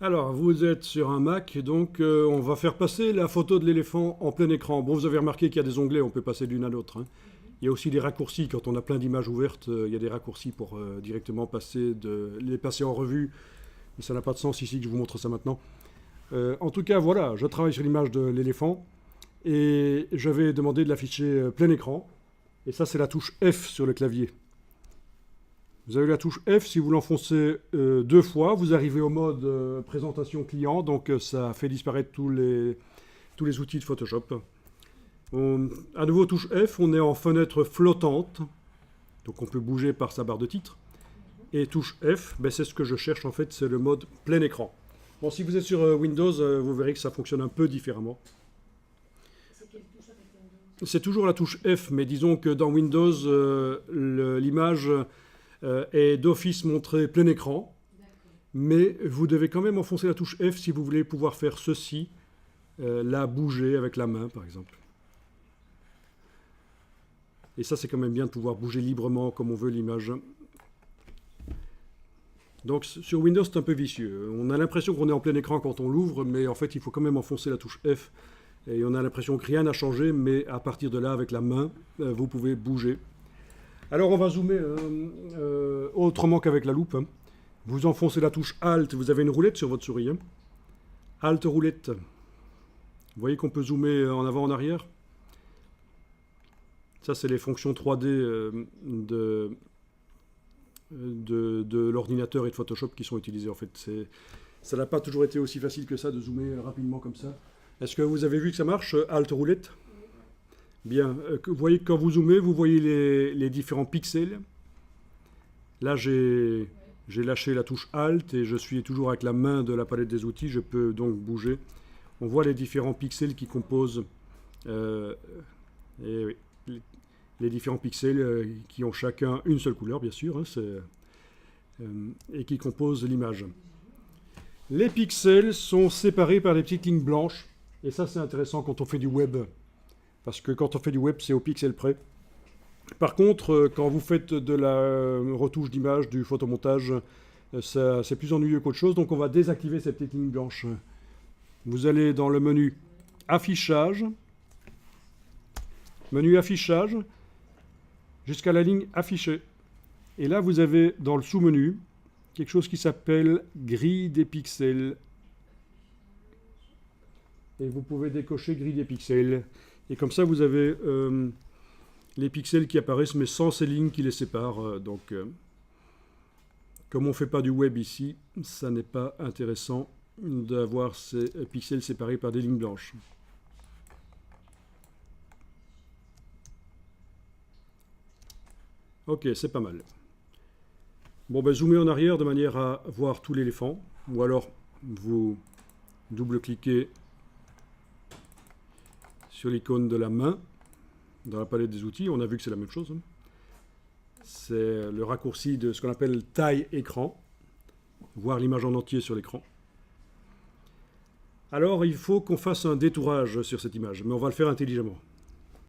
Alors, vous êtes sur un Mac, donc on va faire passer la photo de l'éléphant en plein écran. Bon, vous avez remarqué qu'il y a des onglets, on peut passer d'une à l'autre, hein. Il y a aussi des raccourcis, quand on a plein d'images ouvertes, il y a des raccourcis pour directement les passer en revue. Mais ça n'a pas de sens ici que je vous montre ça maintenant. En tout cas, voilà, je travaille sur l'image de l'éléphant et je vais demander de l'afficher plein écran. Et ça, c'est la touche F sur le clavier. Vous avez la touche F, si vous l'enfoncez deux fois, vous arrivez au mode présentation client, donc ça fait disparaître tous les outils de Photoshop. À nouveau, touche F, on est en fenêtre flottante, donc on peut bouger par sa barre de titre. Et touche F, ben c'est ce que je cherche en fait, c'est le mode plein écran. Bon, si vous êtes sur Windows, vous verrez que ça fonctionne un peu différemment. C'est toujours la touche F, mais disons que dans Windows, l'image est d'office montrée plein écran, mais vous devez quand même enfoncer la touche F si vous voulez pouvoir faire ceci, la bouger avec la main par exemple. Et ça, c'est quand même bien de pouvoir bouger librement comme on veut l'image. Donc sur Windows, c'est un peu vicieux. On a l'impression qu'on est en plein écran quand on l'ouvre, mais en fait, il faut quand même enfoncer la touche F. Et on a l'impression que rien n'a changé, mais à partir de là, avec la main, vous pouvez bouger. Alors on va zoomer autrement qu'avec la loupe, hein. Vous enfoncez la touche Alt, vous avez une roulette sur votre souris, hein. Alt roulette. Vous voyez qu'on peut zoomer en avant, en arrière. Ça, c'est les fonctions 3D de l'ordinateur et de Photoshop qui sont utilisées. En fait, ça n'a pas toujours été aussi facile que ça de zoomer rapidement comme ça. Est-ce que vous avez vu que ça marche, Alt roulette? Bien, vous voyez que quand vous zoomez, vous voyez les différents pixels. Là, j'ai lâché la touche Alt et je suis toujours avec la main de la palette des outils. Je peux donc bouger. On voit les différents pixels qui composent les différents pixels qui ont chacun une seule couleur, bien sûr, hein, et qui composent l'image. Les pixels sont séparés par des petites lignes blanches. Et ça, c'est intéressant quand on fait du web. Parce que quand on fait du web, c'est au pixel près. Par contre, quand vous faites de la retouche d'image, du photomontage, c'est plus ennuyeux qu'autre chose. Donc on va désactiver cette petite ligne blanche. Vous allez dans le menu Affichage. Menu Affichage, jusqu'à la ligne Afficher. Et là, vous avez dans le sous-menu quelque chose qui s'appelle Grille des pixels. Et vous pouvez décocher Grille des pixels. Et comme ça, vous avez les pixels qui apparaissent, mais sans ces lignes qui les séparent. Donc, comme on ne fait pas du web ici, ça n'est pas intéressant d'avoir ces pixels séparés par des lignes blanches. Ok, c'est pas mal. Bon, ben, zoomez en arrière de manière à voir tout l'éléphant. Ou alors, vous double-cliquez sur l'icône de la main dans la palette des outils. On a vu que c'est la même chose, hein. C'est le raccourci de ce qu'on appelle taille écran, voir l'image en entier sur l'écran. Alors, il faut qu'on fasse un détourage sur cette image, mais on va le faire intelligemment.